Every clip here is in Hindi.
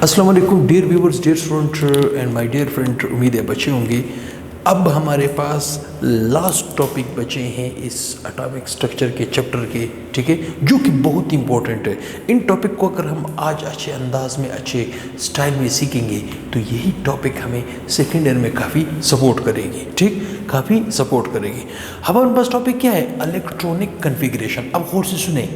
अस्सलाम वालेकुम dear viewers, dear student and my dear friend. उम्मीद है बच्चे होंगे। अब हमारे पास लास्ट टॉपिक बचे हैं इस एटॉमिक स्ट्रक्चर के चैप्टर के, ठीक है, जो कि बहुत इंपॉर्टेंट है। इन टॉपिक को अगर हम आज अच्छे अंदाज में, अच्छे स्टाइल में सीखेंगे तो यही टॉपिक हमें सेकेंड ईयर में काफ़ी सपोर्ट करेगी, ठीक, काफ़ी सपोर्ट करेगी। हमारे पास टॉपिक क्या है? Electronic configuration. अब गौर से सुने,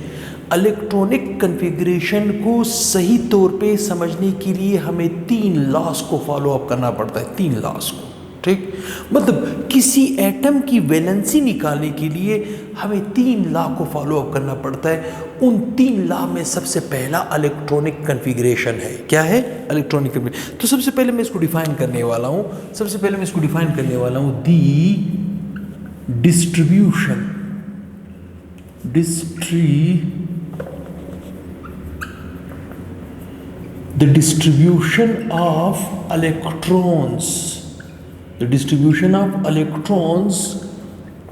इलेक्ट्रॉनिक कन्फिग्रेशन को सही तौर पे समझने के लिए हमें 3 लॉस को फॉलो अप करना पड़ता है। 3 लॉस को, ठीक, मतलब किसी एटम की वैलेंसी निकालने के लिए हमें 3 लॉ को फॉलो अप करना पड़ता है। उन 3 लॉ में सबसे पहला इलेक्ट्रॉनिक कन्फिग्रेशन है। क्या है? Electronic configuration. तो सबसे पहले मैं इसको डिफाइन करने वाला हूं। दी distribution the distribution of electrons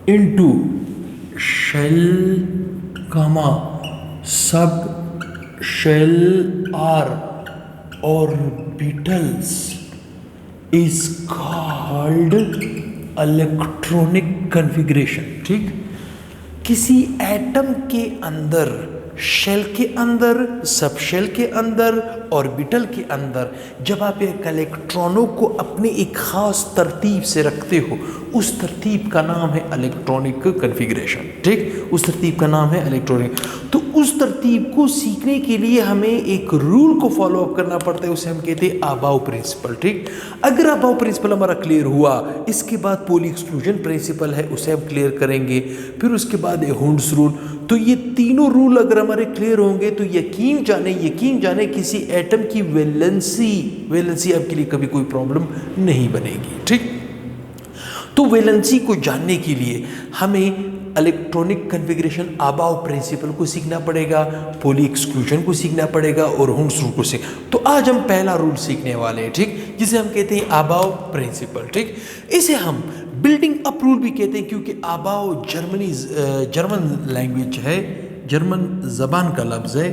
into shell, sub shell or orbitals is called electronic configuration। ठीक, किसी एटम के अंदर, शेल के अंदर, सब शेल के अंदर, ऑर्बिटल के अंदर जब आप एक इलेक्ट्रॉनों को अपने एक खास तरतीब से रखते हो, उस तरतीब का नाम है इलेक्ट्रॉनिक कन्फिग्रेशन। ठीक, उस तरतीब का नाम है इलेक्ट्रॉनिक। तो उस तरतीब को सीखने के लिए हमें एक रूल को फॉलो अप करना पड़ता है, उसे हम कहते हैं अबाव प्रिंसिपल। ठीक, अगर अबाव प्रिंसिपल हमारा क्लियर हुआ, इसके बाद पोली एक्सक्लूजन प्रिंसिपल है, उसे हम क्लियर करेंगे। फिर उसके बाद हुंड्स रूल। तो ये तीनों रूल अगर हमारे क्लियर होंगे तो यकीन जाने किसी एटम की वैलेंसी आपके लिए कभी कोई प्रॉब्लम नहीं बनेगी। ठीक, तो वैलेंसी को जानने के लिए हमें इलेक्ट्रॉनिक कन्फिग्रेशन अबाव प्रिंसिपल को सीखना पड़ेगा, पोली एक्सक्लूजन को सीखना पड़ेगा और हुंड्स रूल को सीख। तो आज हम पहला रूल सीखने वाले हैं, ठीक, जिसे हम कहते हैं अबाव प्रिंसिपल। ठीक, इसे हम बिल्डिंग अप रूल भी कहते हैं, क्योंकि अबाव जर्मन लैंग्वेज है, जर्मन जबान का लफ्ज है,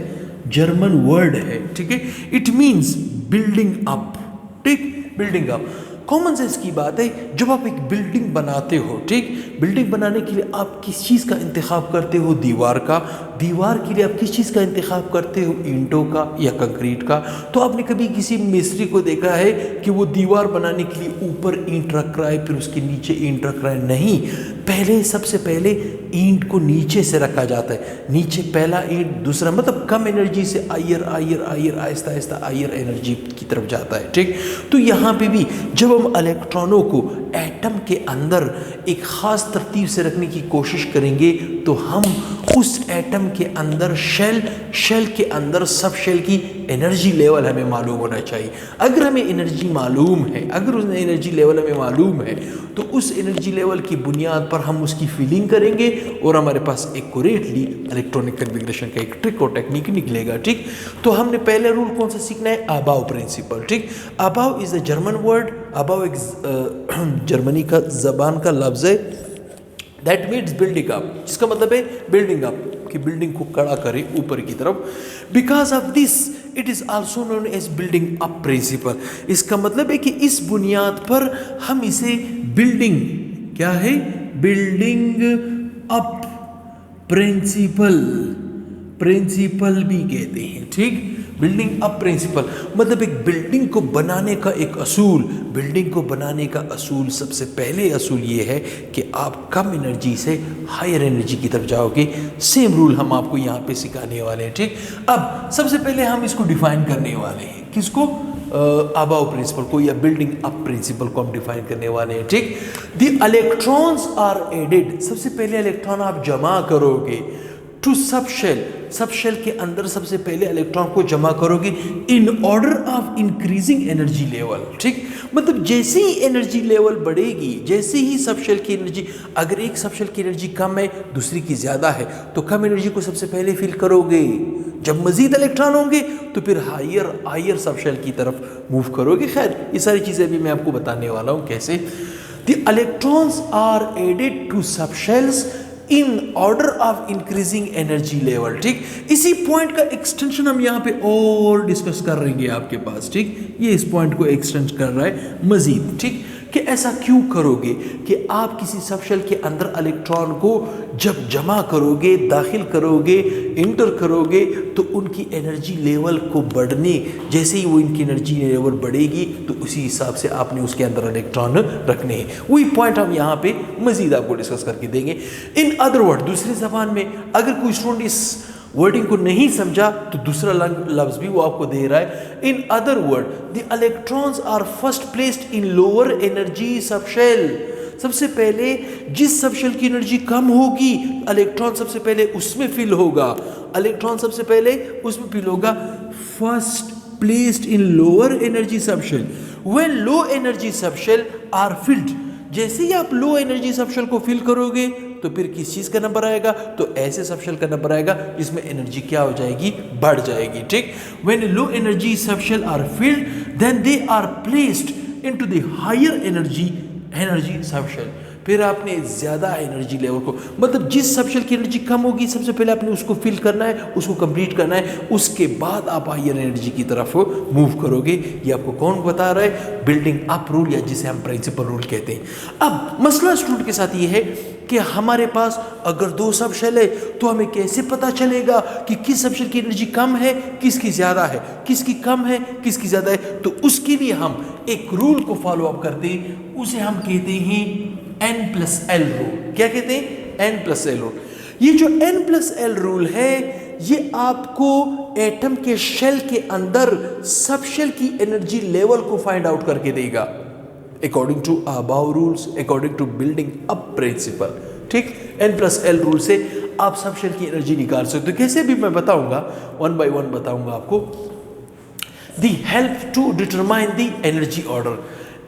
जर्मन वर्ड है। ठीक है, इट मीन्स बिल्डिंग अप। ठीक, बिल्डिंग अप कॉमन सेंस की बात है। जब आप एक बिल्डिंग बनाते हो, ठीक, बिल्डिंग बनाने के लिए आप किस चीज़ का इंतखाब करते हो? दीवार का। दीवार के लिए आप किस चीज़ का इंतखाब करते हो? ईंटों का या कंक्रीट का। तो आपने कभी किसी मिस्त्री को देखा है कि वो दीवार बनाने के लिए ऊपर ईंट रख रहा है, फिर उसके नीचे ईंट रख रहा है? नहीं, पहले सबसे पहले ईंट को नीचे से रखा जाता है। नीचे पहला ईंट, दूसरा, मतलब कम एनर्जी से आयर आहिस्ता आहिस्ता आयर एनर्जी की तरफ जाता है। ठीक, तो यहाँ पे भी जब हम इलेक्ट्रॉनों को एटम के अंदर एक खास तरतीब से रखने की कोशिश करेंगे तो हम उस एटम के अंदर शेल के अंदर सब शेल की एनर्जी लेवल हमें मालूम होना चाहिए। अगर हमें एनर्जी मालूम है, अगर उस एनर्जी लेवल हमें मालूम है, तो उस एनर्जी लेवल की बुनियाद पर हम उसकी फीलिंग करेंगे और हमारे पास एक्यूरेटली इलेक्ट्रॉनिक कन्फिग्रेशन का एक ट्रिक और टेक्निक निकलेगा। ठीक, तो हमने पहले रूल कौन सा सीखना है? Aufbau principle. ठीक, aufbau is the German word, aufbau एक जर्मनी का जबान का लफ्ज है। दैट मीन्स बिल्डिंग अप, जिसका मतलब है बिल्डिंग अप, कि बिल्डिंग को खड़ा करे ऊपर की तरफ। Because of this it is also known as building up principle. इसका मतलब है कि इस बुनियाद पर हम इसे बिल्डिंग, क्या है? बिल्डिंग अप प्रिंसिपल भी कहते हैं। ठीक, बिल्डिंग अप प्रिंसिपल मतलब एक बिल्डिंग को बनाने का एक असूल। बिल्डिंग को बनाने का असूल, सबसे पहले असूल ये है कि आप कम एनर्जी से हायर एनर्जी की तरफ जाओगे। सेम रूल हम आपको यहाँ पे सिखाने वाले हैं। ठीक, अब सबसे पहले हम इसको डिफाइन करने वाले हैं। किसको? अबाव प्रिंसिपल को या बिल्डिंग अप प्रिंसिपल को हम डिफाइन करने वाले हैं। ठीक, द इलेक्ट्रॉन्स आर एडेड। सबसे पहले इलेक्ट्रॉन आप जमा करोगे टू सब शेल के अंदर सबसे पहले इलेक्ट्रॉन को जमा करोगे इन order of increasing energy level. ठीक, मतलब जैसे ही एनर्जी लेवल बढ़ेगी, जैसे ही सब शेल की एनर्जी, अगर एक सब शेल की एनर्जी कम है, दूसरी की ज़्यादा है, तो कम एनर्जी को सबसे पहले फील करोगे। जब मजीद इलेक्ट्रॉन होंगे तो फिर हायर सब शेल की तरफ मूव करोगे। खैर, ये सारी चीज़ें भी मैं आपको बताने वाला हूँ कैसे। The electrons are added to sub shells in order of increasing energy level. ठीक, इसी पॉइंट का एक्सटेंशन हम यहाँ पे और डिस्कस कर रहे हैं आपके पास। ठीक, ये इस पॉइंट को एक्सटेंड कर रहा है मजीद। ठीक, कि ऐसा क्यों करोगे कि आप किसी सबशेल के अंदर इलेक्ट्रॉन को जब जमा करोगे, दाखिल करोगे, इंटर करोगे, तो उनकी एनर्जी लेवल को बढ़ने, जैसे ही वो इनकी एनर्जी लेवल बढ़ेगी तो उसी हिसाब से आपने उसके अंदर इलेक्ट्रॉन रखने हैं। वही पॉइंट हम यहाँ पे मजीद आपको डिस्कस करके देंगे। इन अदर वर्ड, दूसरी जबान में अगर कोई स्टूडेंट इस वर्डिंग को नहीं समझा तो दूसरा लफ्ज भी वो आपको दे रहा है। In other word, the electrons are first placed in lower energy subshell. सबसे पहले जिस सबशेल की एनर्जी कम होगी, इलेक्ट्रॉन सबसे पहले उसमें फिल होगा, इलेक्ट्रॉन सबसे पहले उसमें फिल होगा। First placed in lower energy subshell. When low energy subshell are filled, जैसे ही आप लो एनर्जी सबशेल को फिल करोगे तो फिर किस चीज़ का नंबर आएगा, तो ऐसे सबशेल का नंबर आएगा जिसमें एनर्जी क्या हो जाएगी, बढ़ जाएगी। ठीक, when low energy subshell are filled then they are placed into the higher energy subshell. फिर आपने ज़्यादा एनर्जी लेवल को, मतलब जिस सबशेल की एनर्जी कम होगी सबसे पहले आपने उसको फिल करना है, उसको कंप्लीट करना है, उसके बाद आप हायर एनर्जी की तरफ मूव करोगे। ये आपको कौन बता रहा है, बिल्डिंग अप रूल, या जिसे हम प्रिंसिपल रूल कहते हैं। अब मसला स्टूडेंट के साथ ये है कि हमारे पास अगर दो सबशेल है तो हमें कैसे पता चलेगा कि किस सबशेल की एनर्जी कम है, किसकी ज़्यादा है, किसकी कम है, किसकी ज़्यादा है। तो उसके लिए हम एक रूल को फॉलो अप करते हैं, उसे हम कहते हैं N+L रूल। क्या कहते हैं, N+L रूल। ये जो N+L रूल है ये आपको एटम के शेल के अंदर सबशेल की एनर्जी लेवल को फाइंड आउट करके देगा, according to above rules, according to building up principle. ठीक, N+L रूल से आप सबशेल की एनर्जी निकाल सकते हो। कैसे भी मैं बताऊंगा, वन बाय वन बताऊंगा आपको। The help to determine the energy order.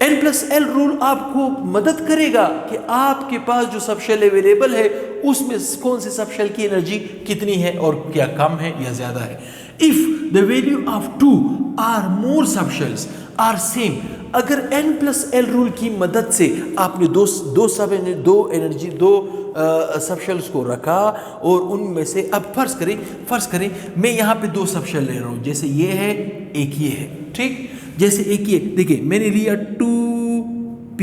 N+L rule आपको मदद करेगा कि आपके पास जो सबशेल अवेलेबल है उसमें कौन से सबशेल की एनर्जी कितनी है और क्या कम है या ज्यादा है। If the value of two or more subshells are same, अगर N+L रूल की मदद से आपने दो सबशेल्स को रखा और उनमें से, अब फर्ज करें मैं यहाँ पे दो सबशेल ले रहा हूँ, जैसे ये है एक ये है। ठीक, जैसे एक ये देखिए, मैंने लिया 2p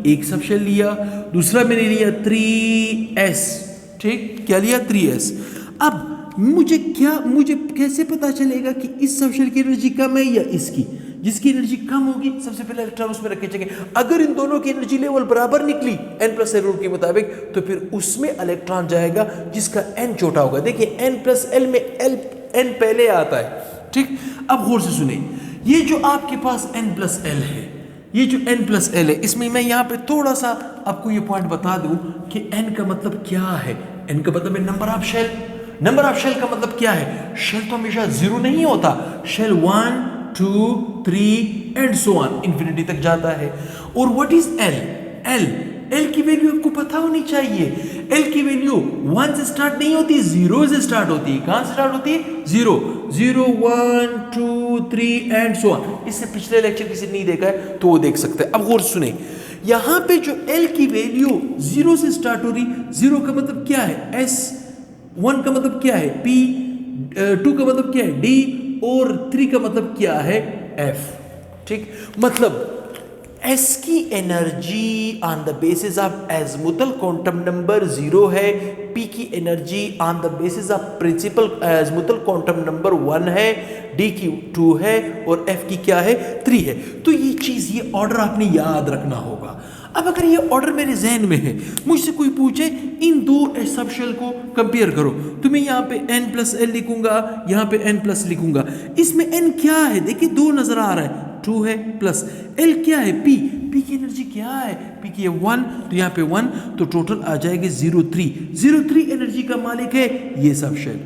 एक सबशेल लिया, दूसरा मैंने लिया 3s। ठीक, क्या लिया, 3s। अब मुझे कैसे पता चलेगा कि इस सबशेल की एनर्जी कम है या इसकी? जिसकी एनर्जी कम होगी सबसे पहले इलेक्ट्रॉन उसमें रखे जाएंगे। अगर इन दोनों की एनर्जी लेवल बराबर निकली N+L रूल के मुताबिक, तो फिर उसमें इलेक्ट्रॉन जाएगा जिसका n छोटा होगा। देखिए N+L में n पहले आता है। ठीक, अब गौर से सुने, ये जो आपके पास N+L है, ये जो N+L है, इसमें मैं यहाँ पे थोड़ा सा आपको ये पॉइंट बता दूं कि n का मतलब क्या है। n का मतलब है number of shell. Number of shell का मतलब क्या है, शेल तो हमेशा जीरो नहीं होता, shell 1 2 3 and so on infinity तक जाता है। और व्हाट इज L की वैल्यू आपको पता होनी चाहिए। L की वैल्यू 1 से स्टार्ट नहीं होती, 0 से स्टार्ट होती है। कहां से स्टार्ट होती है, 0 1 2 3 एंड सो ऑन। इससे पिछले लेक्चर किसी नहीं देखा है तो वो देख सकते हैं। अब गौर सुने, यहां पे जो L की वैल्यू 0 से स्टार्ट हो रही, 0 का मतलब क्या है S, 1 का मतलब क्या है P, 2 का मतलब क्या है D, और 3 का मतलब क्या है F। ठीक, मतलब S की energy on the basis of azimuthal quantum number 0 है, P की energy on the basis of principal azimuthal quantum number 1 है, D की 2 है और F की क्या है, 3 है। तो ये चीज़, ये ऑर्डर आपने याद रखना होगा। अब अगर ये ऑर्डर मेरे जहन में है, मुझसे कोई पूछे इन दो सबशेल को कंपेयर करो, तो मैं यहाँ पे N+L लिखूंगा, यहाँ पे N+ लिखूंगा। इसमें N क्या है, देखिए 2 नजर आ रहा है, 2 है, प्लस L क्या है, P की एनर्जी क्या है, P की है 1, तो यहाँ पे 1, तो टोटल आ जाएगी 0.3 एनर्जी का मालिक है ये सबशेल।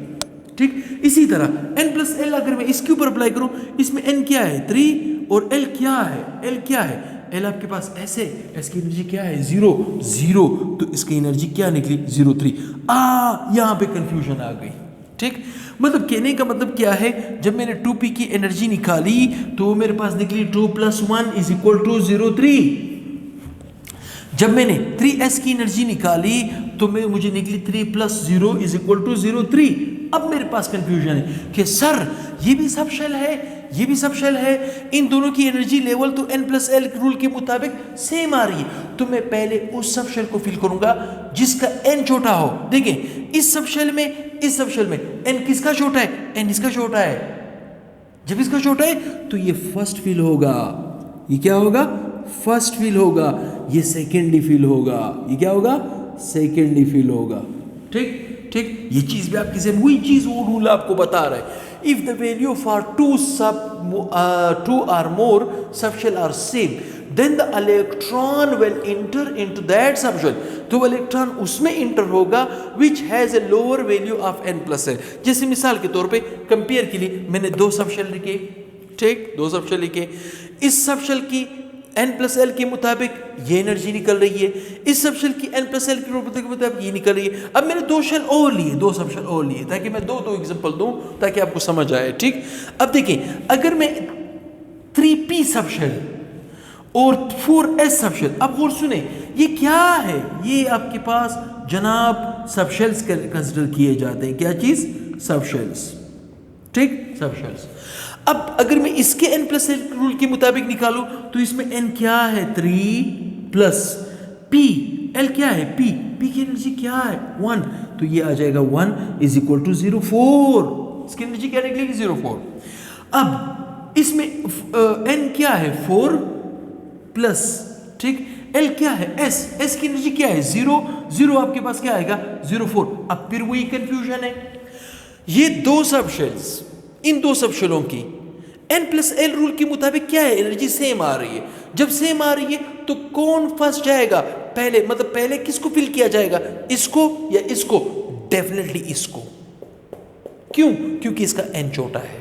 ठीक, इसी तरह N+L अगर मैं इसके ऊपर अप्लाई करूं, इसमें N क्या है 3 और L क्या है, L आपके पास S है, S की एनर्जी क्या है 0, तो इसकी एनर्जी क्या निकली 0.3। यहाँ पे कंफ्यूजन आ गई। ठीक, मतलब कहने का मतलब क्या है, जब मैंने 2p की एनर्जी निकाली तो मेरे पास निकली 2 + 1 = 0.3। जब मैंने 3s की एनर्जी निकाली तो मुझे निकली 3 + 0 = 0 3। अब मेरे पास कंफ्यूजन है कि सर ये भी सब शेल है, ये भी सब शेल है, इन दोनों की एनर्जी लेवल तो n+l रूल के मुताबिक सेम आ रही है। तो मैं पहले उस सब शेल को फिल करूंगा जिसका n छोटा हो। देखिए इस सब शेल में, इस सब शेल में n किसका छोटा है? n इसका छोटा है। जब इसका छोटा है तो ये फर्स्ट फिल होगा। ये क्या होगा? फर्स्ट फिल होगा। ये सेकेंडली फिल होगा। ये क्या होगा? सेकेंडली फिल होगा। ठीक ठीक, ये चीज भी आपकी सेम, वही चीज वो रूल आपको बता रहा है। If the value for two or more subshell are same, then the electron will enter into that subshell। तो इलेक्ट्रॉन उसमें इंटर होगा which has a lower value of n+l। जैसे मिसाल के तौर पे कंपेयर के लिए मैंने 2 सबशेल लिखे, ठीक, 2 सबशेल लिखे। इस सबशेल की n+l के मुताबिक ये एनर्जी निकल रही है, इस सबशेल की n+l के मुताबिक ये निकल रही है। अब मैंने 2 शेल और लिए, 2 सबशेल और लिए, ताकि मैं दो एग्जांपल दूं ताकि आपको समझ आए। ठीक, अब देखिए अगर मैं 3p सबशेल और 4s सबशेल, अब और सुने ये क्या है? ये आपके पास जनाब सबशेल्स कंसिडर किए जाते हैं। क्या चीज? सबशेल्स। ठीक, सबशेल्स। अब अगर मैं इसके n+l रूल के मुताबिक निकालूं तो इसमें n क्या है? 3 + p, l क्या है? p की एनर्जी क्या है? 1। तो ये आ जाएगा 1 = 0.4। इसकी एनर्जी क्या निकलेगी? 0.4। अब इसमें n क्या है? 4 प्लस, ठीक, l क्या है? s की एनर्जी क्या है? 0 आपके पास क्या आएगा? 0.4। अब फिर वही कंफ्यूजन है। ये 2 सबशेल्स, इन 2 सबशेलों की n+l रूल के मुताबिक क्या है? एनर्जी सेम आ रही है। जब सेम आ रही है तो कौन फर्स्ट जाएगा? पहले, मतलब पहले किसको फिल किया जाएगा? इसको या इसको? डेफिनेटली इसको। क्यों? क्योंकि इसका n छोटा है।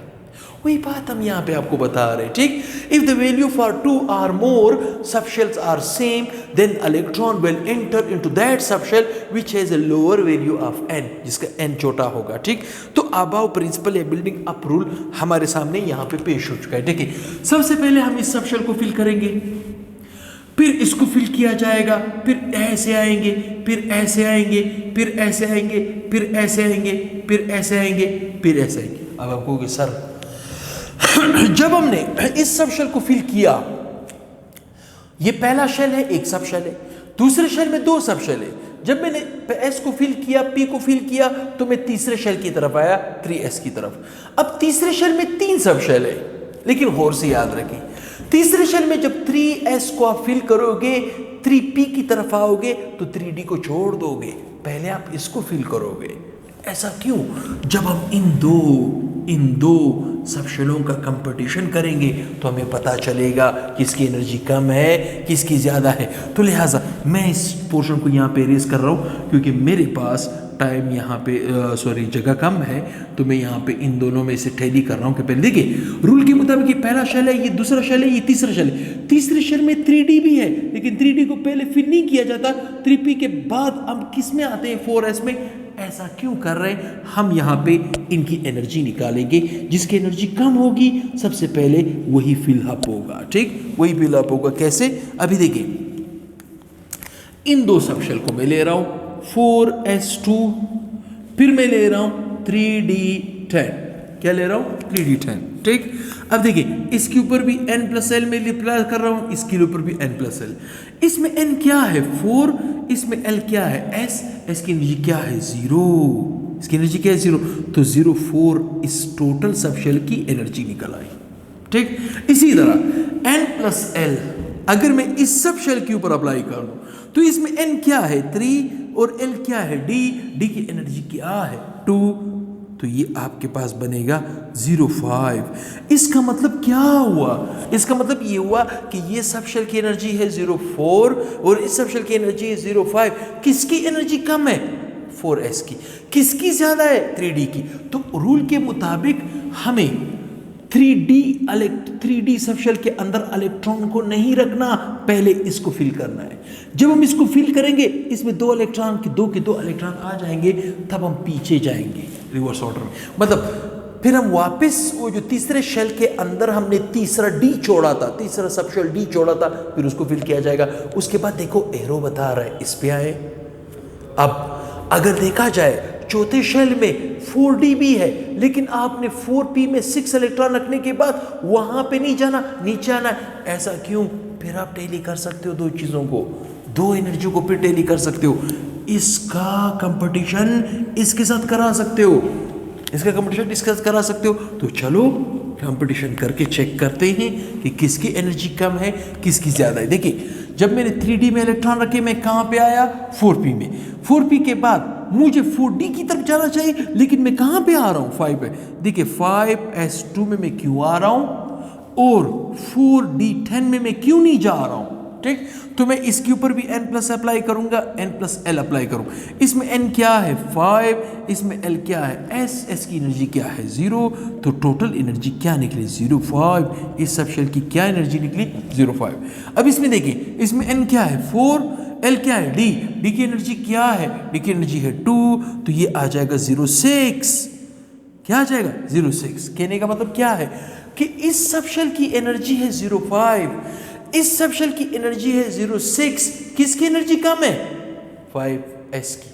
वही बात हम यहां पे आपको बता रहे हैं। ठीक, if the value for 2 or more subshells are same, then electron will enter into that subshell which has a lower value of n, जिसका n छोटा होगा। ठीक, तो अबाव प्रिंसिपल या बिल्डिंग अप रूल हमारे सामने यहां पे पेश हो चुका है। देखिए सबसे पहले हम इस सबशेल को फिल करेंगे, फिर इसको फिल किया जाएगा, फिर ऐसे आएंगे, फिर ऐसे आएंगे, फिर ऐसे आएंगे, फिर ऐसे आएंगे, फिर ऐसे आएंगे, फिर ऐसे आएंगे। अब आप कहोगे सर जब हमने इस सबशेल को फिल किया, ये पहला शेल है, एक सबशेल है, दूसरे शेल में 2 सबशेल है। जब मैंने s को फिल किया, p को फिल किया, तो मैं तीसरे शेल की तरफ आया, 3s की तरफ। अब तीसरे शेल में 3 सबशेल है, लेकिन गौर से याद रखें तीसरे शेल में जब 3s को आप फिल करोगे, 3p की तरफ आओगे तो 3d को छोड़ दोगे, पहले आप इसको फिल करोगे। ऐसा क्यों? जब हम इन दो सबशेलों का कंपटीशन करेंगे तो हमें पता चलेगा किसकी एनर्जी कम है, किसकी ज़्यादा है। तो लिहाजा मैं इस पोर्शन को यहाँ पे रेस कर रहा हूँ क्योंकि मेरे पास टाइम यहाँ पे जगह कम है, तो मैं यहाँ पे इन दोनों में से टैली कर रहा हूँ कि पहले देखिए रूल के मुताबिक ये पहला शेल है, ये दूसरा शेल है, ये तीसरा शेल है। तीसरे शेल में 3d भी है, लेकिन 3d को पहले फिल नहीं किया जाता, 3p के बाद हम किस में आते हैं? 4s में। ऐसा क्यों कर रहे हैं? हम यहाँ पे इनकी एनर्जी निकालेंगे, जिसकी एनर्जी कम होगी सबसे पहले वही फिल अप होगा। ठीक, वही फिल अप होगा। कैसे? अभी देखिए इन 2 सबशेल को मैं ले रहा हूं 4s2, फिर मैं ले रहा हूं 3d10। क्या ले रहा हूं? 3d10। ठीक, अब देखिए इसके ऊपर भी n+l में रिप्लाई कर रहा हूं, इसके ऊपर भी n+l। इसमें n क्या है? 4, इसमें l क्या है? s की एनर्जी क्या है? 0। इसकी एनर्जी क्या है? 0। तो 0.4 इस टोटल सबशेल की एनर्जी निकल आई। ठीक, इसी तरह n+l अगर मैं इस सबशेल के ऊपर अप्लाई कर दूं तो इसमें n क्या है? 3 और l क्या है? d की एनर्जी क्या है? 2। तो ये आपके पास बनेगा 0.5। इसका मतलब क्या हुआ? इसका मतलब ये हुआ कि ये सबशेल की एनर्जी है 0.4 और इस सबशेल की एनर्जी है 0.5। किसकी एनर्जी कम है? 4s की। किसकी ज्यादा है? 3d की। तो रूल के मुताबिक हमें 3d सबशेल के अंदर इलेक्ट्रॉन को नहीं रखना, पहले इसको फिल करना है। जब हम इसको फिल करेंगे, इसमें 2 इलेक्ट्रॉन के 2 इलेक्ट्रॉन आ जाएंगे, तब हम पीछे जाएंगे रिवर्स ऑर्डर में। मतलब फिर हम वापस वो जो तीसरे शेल के अंदर हमने तीसरा d छोड़ा था, तीसरा सबशेल d छोड़ा था, फिर उसको फिल किया जाएगा। उसके बाद देखो एरो बता रहा है, इस पे आए, अब अगर देखा जाए चौथे शेल में 4d भी है, लेकिन आपने 4p में 6 इलेक्ट्रॉन रखने के बाद वहां पे नहीं जाना, नीचे आना, ऐसा क्यों? फिर आप टैली कर सकते हो दो चीजों को, दो एनर्जी को फिर टैली कर सकते हो। इसका कंपटीशन इसके साथ करा सकते हो, इसका कंपटीशन इसके साथ करा सकते हो। तो चलो कंपटीशन करके चेक करते हैं कि किसकी एनर्जी कम है, किसकी ज्यादा है। देखिए जब मैंने 3d में इलेक्ट्रॉन रखे, मैं कहां पे आया? 4p में। 4p के बाद मुझे 4d की तरफ जाना चाहिए, लेकिन मैं कहां पे आ रहा हूं? 5 पे। देखिए 5s2 में मैं क्यों आ रहा हूं और 4d10 में मैं क्यों नहीं जा रहा हूं? ठीक, तो मैं इसके ऊपर भी n+ अप्लाई करूंगा, n+l अप्लाई करूं। इसमें n क्या है? 5, इसमें l क्या है? s की एनर्जी क्या है? 0। तो टोटल एनर्जी क्या निकली? 0.5। इस सब शेल की क्या एनर्जी निकली? 0.5। अब इसमें देखिए, इसमें n क्या है? 4, l क्या है? d की एनर्जी क्या है? d की एनर्जी है 2, तो ये आ जाएगा 0.6। क्या आ जाएगा? 0.6। कहने का मतलब क्या है कि इस सब शेल की एनर्जी है 0.5, इस सब शेल की एनर्जी है 0.6। किसकी एनर्जी कम है? 5s की।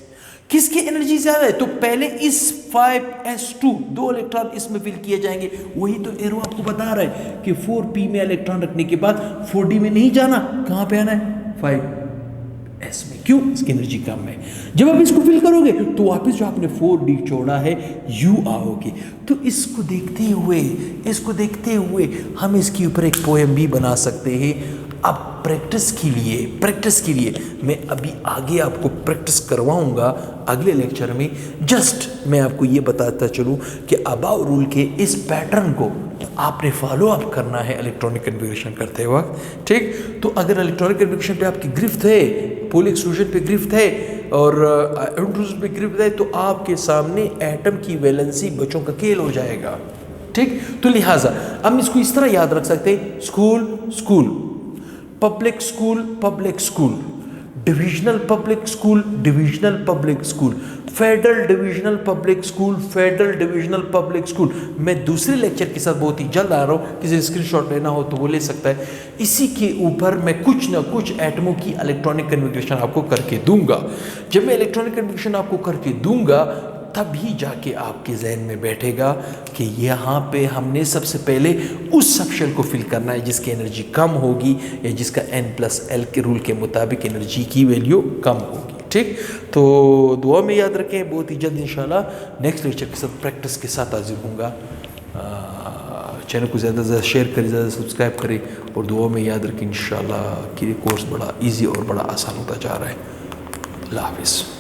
किसकी एनर्जी ज्यादा है? तो पहले इस 5s2 दो इलेक्ट्रॉन इसमें फिल किए जाएंगे। वही तो एरो आपको बता रहा है कि 4p में इलेक्ट्रॉन रखने के बाद 4d में नहीं जाना, कहां पे आना है? 5s में। क्यों? इसकी एनर्जी कम है। जब आप इसको फिल करोगे तो वापस जो आपने 4d छोड़ा है u आओगे। तो इसको देखते हुए हम इसके ऊपर एक पोएम भी बना सकते हैं। अब प्रैक्टिस के लिए मैं अभी आगे आपको प्रैक्टिस करवाऊंगा अगले लेक्चर में। जस्ट मैं आपको ये बताता चलूं कि अबाव रूल के इस पैटर्न को आपने फॉलो अप करना है इलेक्ट्रॉनिक कन्फिगरेशन करते वक्त। ठीक, तो अगर इलेक्ट्रॉनिक कन्फिगरेशन पे आपकी गिरफ्त है, पोल एक्सक्लूजन पे गिरफ्त है और इंट्रूजन पे गिरफ्त है, तो आपके सामने एटम की वैलेंसी बच्चों का खेल हो जाएगा। ठीक, तो लिहाजा हम इसको इस तरह याद रख सकते हैं, school, public school, divisional public school, federal divisional public school. मैं दूसरे लेक्चर के साथ बहुत ही जल्द आ रहा हूँ, किसी स्क्रीनशॉट लेना हो तो वो ले सकता है। इसी के ऊपर मैं कुछ ना कुछ एटमों की इलेक्ट्रॉनिक कन्फिगरेशन आपको करके दूंगा। जब मैं इलेक्ट्रॉनिक कन्फिगरेशन आपको करके दूंगा तभी जाके आपके जहन में बैठेगा कि यहाँ पे हमने सबसे पहले उस सब शेल को फिल करना है जिसकी एनर्जी कम होगी या जिसका n+l के रूल के मुताबिक एनर्जी की वैल्यू कम होगी। ठीक, तो दुआ में याद रखें, बहुत ही जल्द इंशाल्लाह नेक्स्ट लेक्चर के साथ प्रैक्टिस के साथ हाजिर होऊंगा। चैनल को ज़्यादा से ज़्यादा शेयर करें, ज़्यादा सब्सक्राइब करें और दुआ में याद रखें इंशाल्लाह कि कोर्स बड़ा ईजी और बड़ा आसान होता जा रहा है। अल्लाह हाफ़िज़।